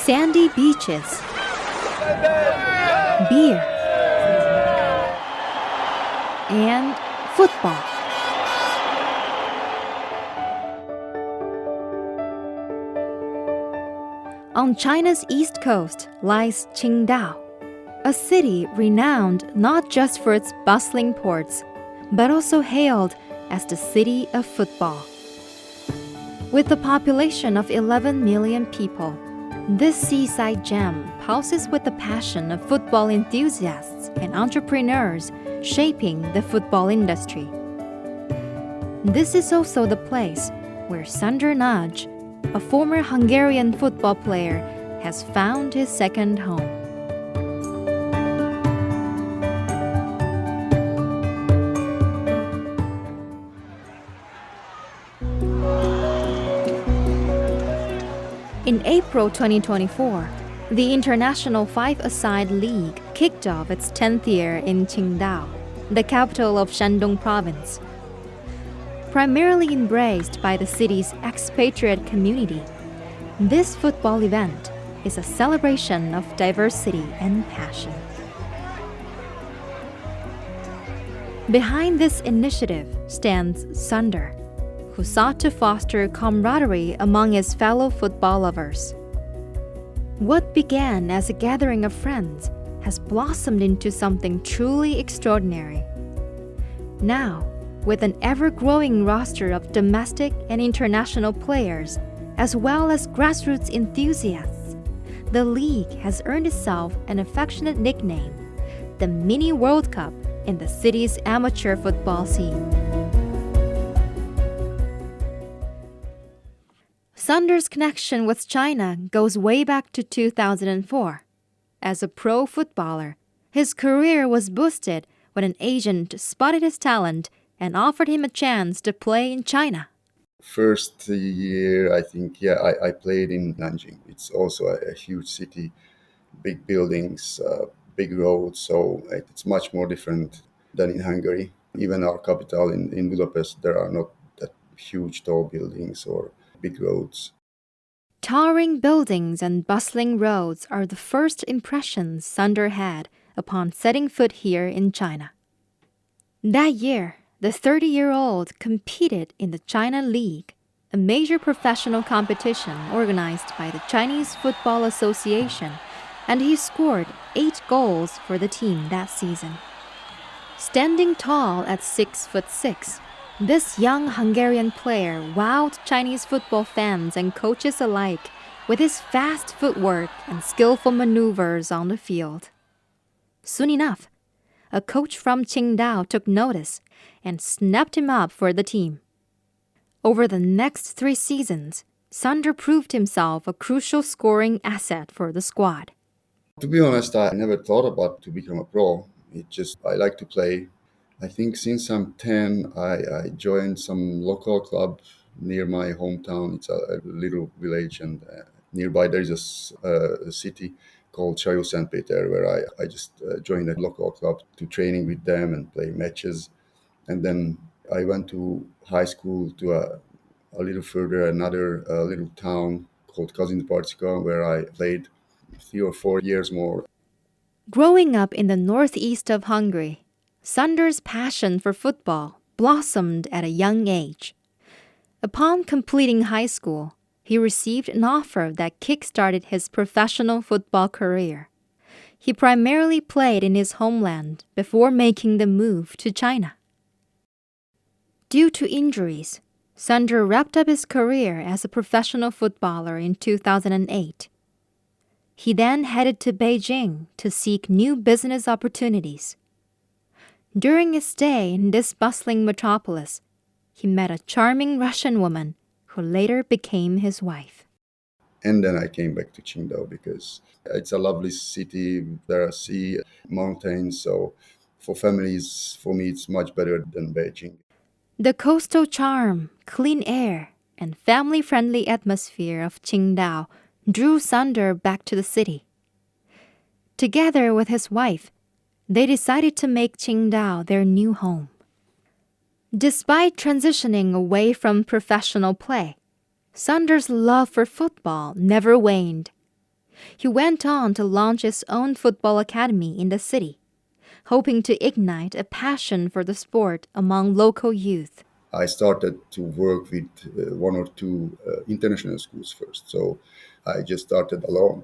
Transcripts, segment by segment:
sandy beaches, beer, and football. On China's east coast lies Qingdao, a city renowned not just for its bustling ports, but also hailed as the city of football. With a population of 11 million people, this seaside gem pulses with the passion of football enthusiasts and entrepreneurs shaping the football industry. This is also the place where Sandor Nagy, a former Hungarian football player, has found his second home. In April 2024, the International Five-a-Side League kicked off its 10th year in Qingdao, the capital of Shandong Province. Primarily embraced by the city's expatriate community, this football event is a celebration of diversity and passion. Behind this initiative stands Sandor, who sought to foster camaraderie among his fellow football lovers. What began as a gathering of friends has blossomed into something truly extraordinary. Now, with an ever-growing roster of domestic and international players, as well as grassroots enthusiasts, the league has earned itself an affectionate nickname, the Mini World Cup in the city's amateur football scene. Sandor's connection with China goes way back to 2004. As a pro footballer, his career was boosted when an agent spotted his talent and offered him a chance to play in China. First year, I think, I played in Nanjing. It's also a huge city, big buildings, big roads, so it's much more different than in Hungary. Even our capital in Budapest, there are not that huge tall buildings or big roads. Towering buildings and bustling roads are the first impressions Sandor had upon setting foot here in China. That year, the 30-year-old competed in the China League, a major professional competition organized by the Chinese Football Association, and he scored 8 goals for the team that season. Standing tall at 6'6", this young Hungarian player wowed Chinese football fans and coaches alike with his fast footwork and skillful maneuvers on the field. Soon enough, a coach from Qingdao took notice and snapped him up for the team. Over the next 3 seasons, Sandor proved himself a crucial scoring asset for the squad. To be honest, I never thought about to become a pro. I like to play. I think since I'm 10, I joined some local club near my hometown. It's a little village, and nearby there is a city called St. Peter, where I just joined a local club to training with them and play matches. And then I went to high school to a little further, another little town called Kazin, where I played 3 or 4 years more. Growing up in the northeast of Hungary, Sandor's passion for football blossomed at a young age. Upon completing high school, he received an offer that kick-started his professional football career. He primarily played in his homeland before making the move to China. Due to injuries, Sandor wrapped up his career as a professional footballer in 2008. He then headed to Beijing to seek new business opportunities. During his stay in this bustling metropolis, he met a charming Russian woman who later became his wife. And then I came back to Qingdao because it's a lovely city. There are sea, mountains, so for families, for me, it's much better than Beijing. The coastal charm, clean air, and family-friendly atmosphere of Qingdao drew Sandor back to the city. Together with his wife, they decided to make Qingdao their new home. Despite transitioning away from professional play, Sandor's love for football never waned. He went on to launch his own football academy in the city, hoping to ignite a passion for the sport among local youth. I started to work with one or two international schools first. So I just started alone.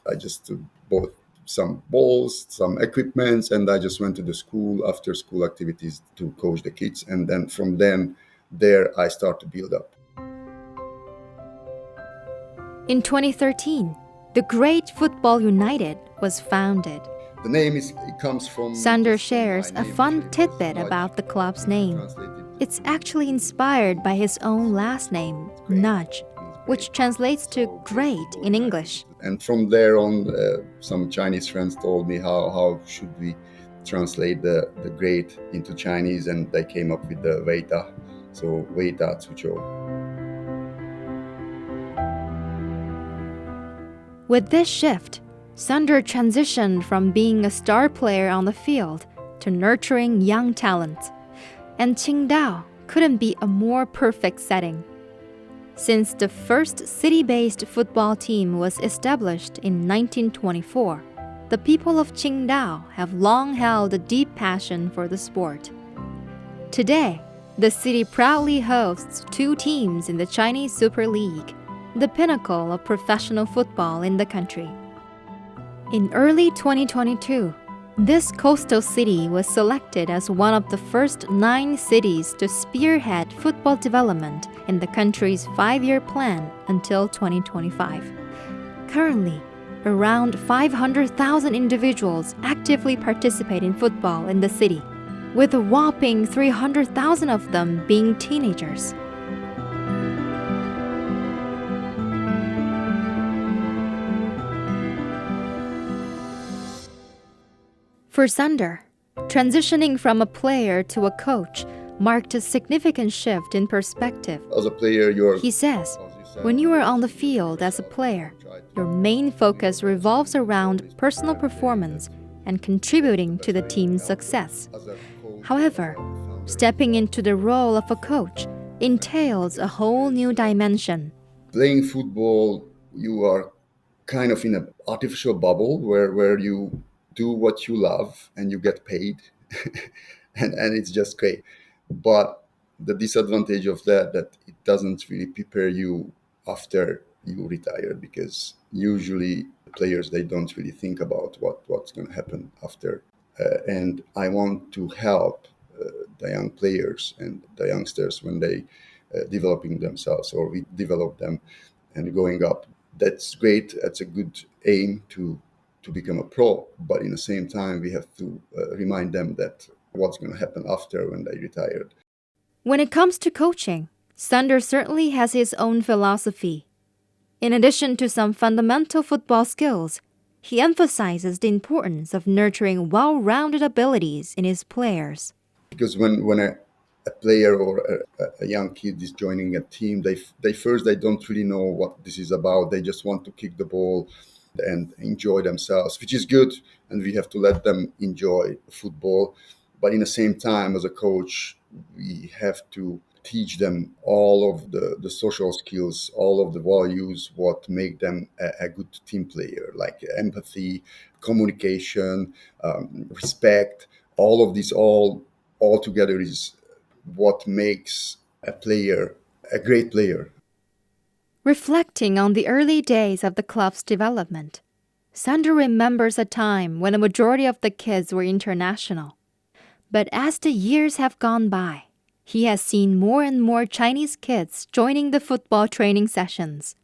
I just bought some balls, some equipments, and I just went to the school after school activities to coach the kids. And then from then, there I start to build up. In 2013, the Great Football United was founded. The name it comes from... Sandor just from my shares a name, fun which is tidbit Nagy. about the club's name. Translated, It's actually inspired by his own last name, Nagy, which translates to great in English. And from there on, some Chinese friends told me how should we translate the great into Chinese, and they came up with the Weita. So Weita Tsuchou. With this shift, Sandor transitioned from being a star player on the field to nurturing young talent. And Qingdao couldn't be a more perfect setting. Since the first city-based football team was established in 1924, the people of Qingdao have long held a deep passion for the sport. Today, the city proudly hosts two teams in the Chinese Super League, the pinnacle of professional football in the country. In early 2022, this coastal city was selected as one of the first 9 cities to spearhead football development in the country's 5-year plan until 2025. Currently, around 500,000 individuals actively participate in football in the city, with a whopping 300,000 of them being teenagers. For Sandor, transitioning from a player to a coach marked a significant shift in perspective. As a player, He says, when you are on the field as a player, your main focus revolves around personal performance and contributing to the team's success. However, stepping into the role of a coach entails a whole new dimension. Playing football, you are kind of in an artificial bubble where you do what you love and you get paid and it's just great. But the disadvantage of that it doesn't really prepare you after you retire, because usually players, they don't really think about what's going to happen after. And I want to help the young players and the youngsters when they developing themselves, or we develop them and going up. That's great. That's a good aim to become a pro, but in the same time, we have to remind them that what's going to happen after when they retired. When it comes to coaching, Sandor certainly has his own philosophy. In addition to some fundamental football skills, he emphasizes the importance of nurturing well-rounded abilities in his players. Because when a player or a young kid is joining a team, they first, they don't really know what this is about. They just want to kick the ball and enjoy themselves, which is good, and we have to let them enjoy football. But in the same time, as a coach, we have to teach them all of the social skills, all of the values, what make them a good team player, like empathy, communication, respect. All of this, all together, is what makes a player a great player. Reflecting on the early days of the club's development, Sandor remembers a time when a majority of the kids were international. But as the years have gone by, he has seen more and more Chinese kids joining the football training sessions.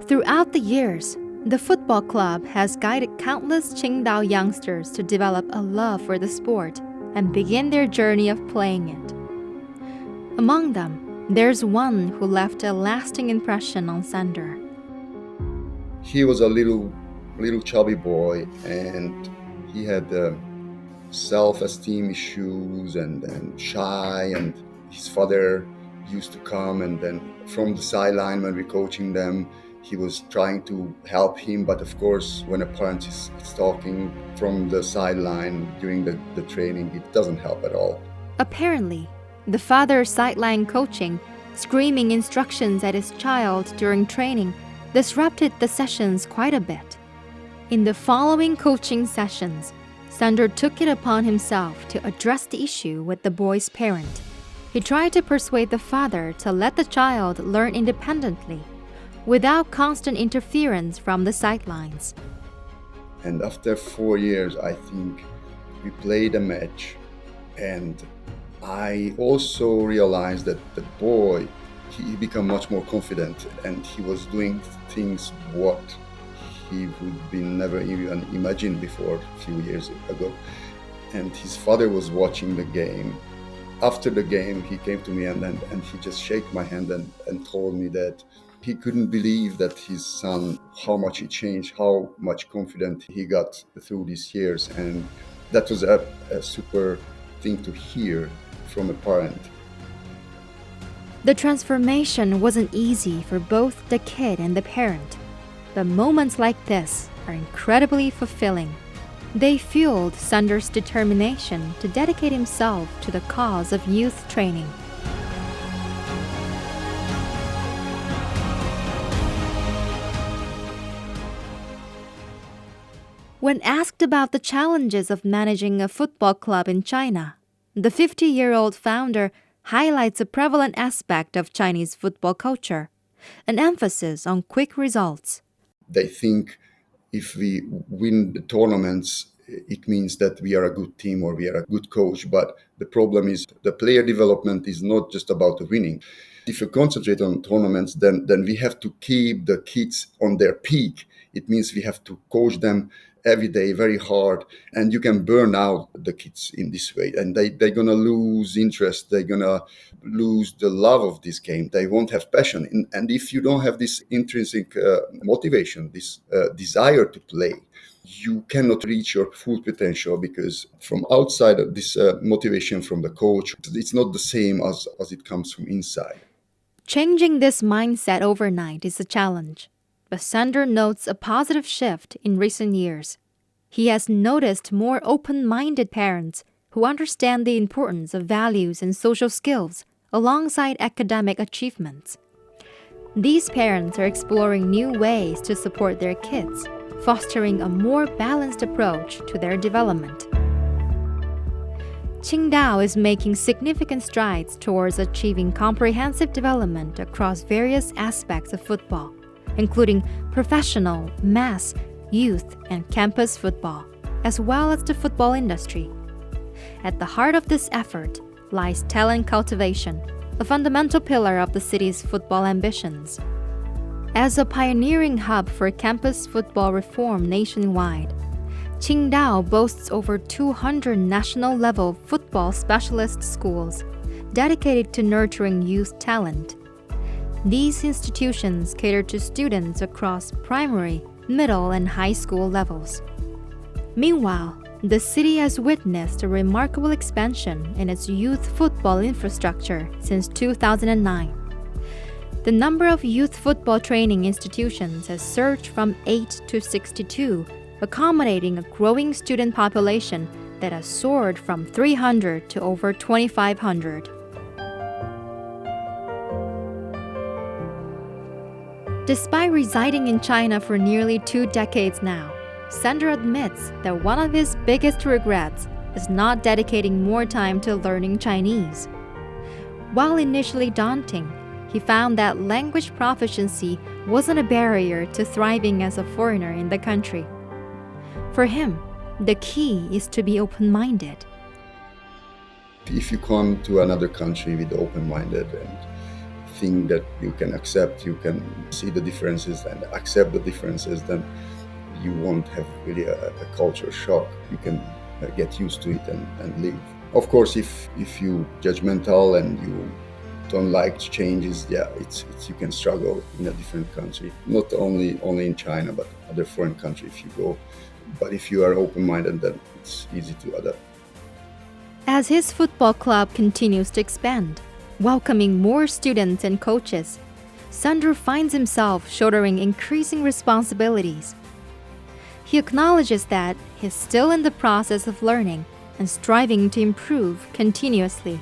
Throughout the years, the football club has guided countless Qingdao youngsters to develop a love for the sport and begin their journey of playing it. Among them, there's one who left a lasting impression on Sandor. He was a little chubby boy, and he had self-esteem issues and shy, and his father used to come, and then from the sideline when we're coaching them, he was trying to help him. But of course, when a parent is talking from the sideline during the training, it doesn't help at all. Apparently, the father sideline coaching, screaming instructions at his child during training, disrupted the sessions quite a bit. In the following coaching sessions, Sandor took it upon himself to address the issue with the boy's parent. He tried to persuade the father to let the child learn independently, without constant interference from the sidelines. And after 4 years, I think we played a match, and I also realized that the boy, he became much more confident, and he was doing things what he would be never even imagined before a few years ago. And his father was watching the game. After the game, he came to me and he just shook my hand and told me that he couldn't believe that his son, how much he changed, how much confident he got through these years. And that was a super thing to hear from a parent. The transformation wasn't easy for both the kid and the parent, but moments like this are incredibly fulfilling. They fueled Sandor's determination to dedicate himself to the cause of youth training. When asked about the challenges of managing a football club in China, the 50-year-old founder highlights a prevalent aspect of Chinese football culture, an emphasis on quick results. They think if we win the tournaments, it means that we are a good team or we are a good coach. But the problem is the player development is not just about the winning. If you concentrate on tournaments, then we have to keep the kids on their peak. It means we have to coach them every day very hard, and you can burn out the kids in this way, and they're going to lose interest. They're going to lose the love of this game. They won't have passion. And if you don't have this intrinsic motivation, this desire to play, you cannot reach your full potential, because from outside of this motivation from the coach, it's not the same as it comes from inside. Changing this mindset overnight is a challenge, but Sandor notes a positive shift in recent years. He has noticed more open-minded parents who understand the importance of values and social skills alongside academic achievements. These parents are exploring new ways to support their kids, fostering a more balanced approach to their development. Qingdao is making significant strides towards achieving comprehensive development across various aspects of football, including professional, mass, youth, and campus football, as well as the football industry. At the heart of this effort lies talent cultivation, a fundamental pillar of the city's football ambitions. As a pioneering hub for campus football reform nationwide, Qingdao boasts over 200 national-level football specialist schools dedicated to nurturing youth talent. These institutions cater to students across primary, middle, and high school levels. Meanwhile, the city has witnessed a remarkable expansion in its youth football infrastructure since 2009. The number of youth football training institutions has surged from 8 to 62, accommodating a growing student population that has soared from 300 to over 2,500. Despite residing in China for nearly 2 decades now, Sandor admits that one of his biggest regrets is not dedicating more time to learning Chinese. While initially daunting, he found that language proficiency wasn't a barrier to thriving as a foreigner in the country. For him, the key is to be open-minded. If you come to another country with open-minded and think that you can accept, you can see the differences and accept the differences, then you won't have really a culture shock. You can get used to it and live. Of course, if you judgmental and you don't like changes, it's you can struggle in a different country. Not only in China, but other foreign country if you go. But if you are open-minded, then it's easy to adapt. As his football club continues to expand, welcoming more students and coaches, Sandor finds himself shouldering increasing responsibilities. He acknowledges that he's still in the process of learning and striving to improve continuously.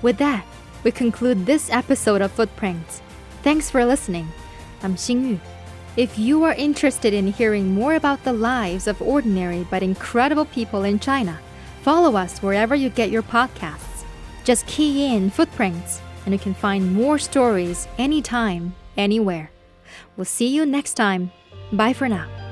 With that, we conclude this episode of Footprints. Thanks for listening. I'm Xingyu. If you are interested in hearing more about the lives of ordinary but incredible people in China, follow us wherever you get your podcasts. Just key in Footprints, and you can find more stories anytime, anywhere. We'll see you next time. Bye for now.